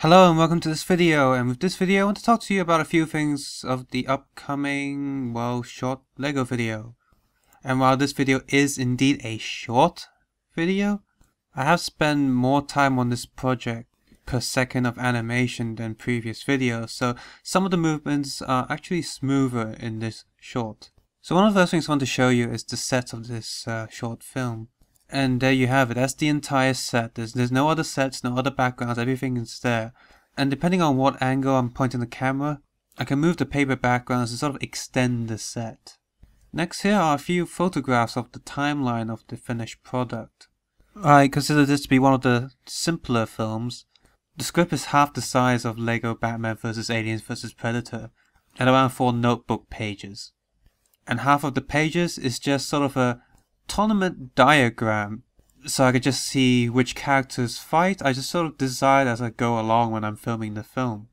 Hello and welcome to this video, and with this video I want to talk to you about a few things of the upcoming, short LEGO video. And while this video is indeed a short video, I have spent more time on this project per second of animation than previous videos, so some of the movements are actually smoother in this short. So one of the first things I want to show you is the set of this short film. And there you have it, that's the entire set. There's no other sets, no other backgrounds, everything is there. And depending on what angle I'm pointing the camera, I can move the paper backgrounds to sort of extend the set. Next here are a few photographs of the timeline of the finished product. I consider this to be one of the simpler films. The script is half the size of LEGO Batman vs Aliens vs Predator, at around 4 notebook pages. And half of the pages is just sort of a tournament diagram, so I could just see which characters fight. I just sort of decide as I go along when I'm filming the film.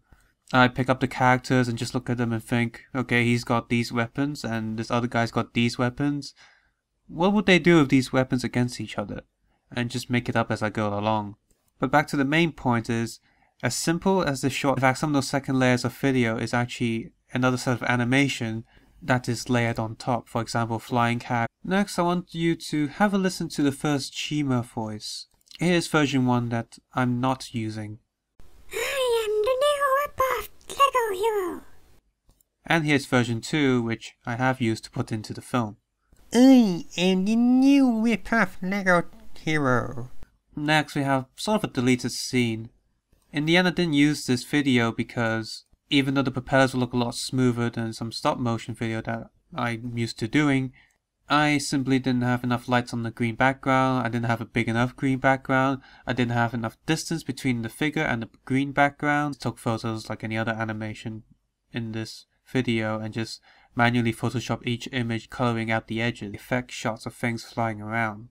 I pick up the characters and just look at them and think, okay, he's got these weapons and this other guy's got these weapons. What would they do with these weapons against each other? And just make it up as I go along. But back to the main point is, as simple as the short, in fact some of those second layers of video is actually another set of animation that is layered on top, for example flying cat. Next I want you to have a listen to the first Chima voice. Here's version 1 that I'm not using. I am the new ripoff LEGO hero. And here's version 2, which I have used to put into the film. I am the new ripoff LEGO hero. Next we have sort of a deleted scene. In the end I didn't use this video because even though the propellers will look a lot smoother than some stop motion video that I'm used to doing, I simply didn't have enough lights on the green background, I didn't have a big enough green background, I didn't have enough distance between the figure and the green background. Took photos like any other animation in this video and just manually Photoshop each image, coloring out the edges, effect shots of things flying around.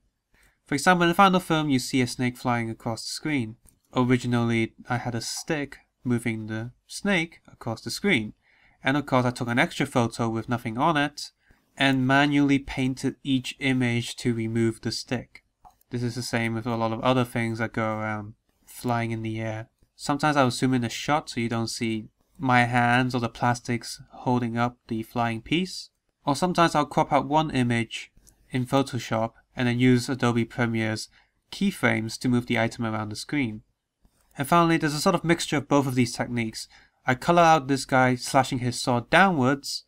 For example, in the final film you see a snake flying across the screen. Originally I had a stick moving the snake across the screen, and of course I took an extra photo with nothing on it and manually painted each image to remove the stick. This is the same with a lot of other things that go around flying in the air. Sometimes I will zoom in a shot so you don't see my hands or the plastics holding up the flying piece, or sometimes I'll crop out one image in Photoshop and then use Adobe Premiere's keyframes to move the item around the screen. And finally, there's a sort of mixture of both of these techniques. I color out this guy slashing his sword downwards,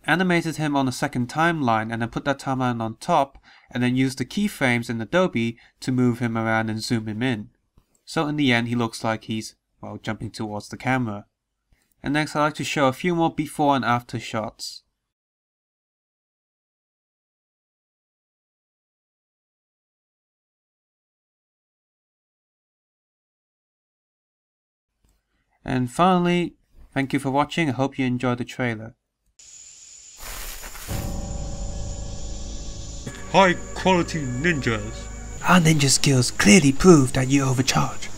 animated him on a second timeline, and then put that timeline on top, and then use the keyframes in Adobe to move him around and zoom him in. So in the end, he looks like he's, jumping towards the camera. And next, I'd like to show a few more before and after shots. And finally, thank you for watching. I hope you enjoyed the trailer. High quality ninjas. Our ninja skills clearly prove that you overcharge.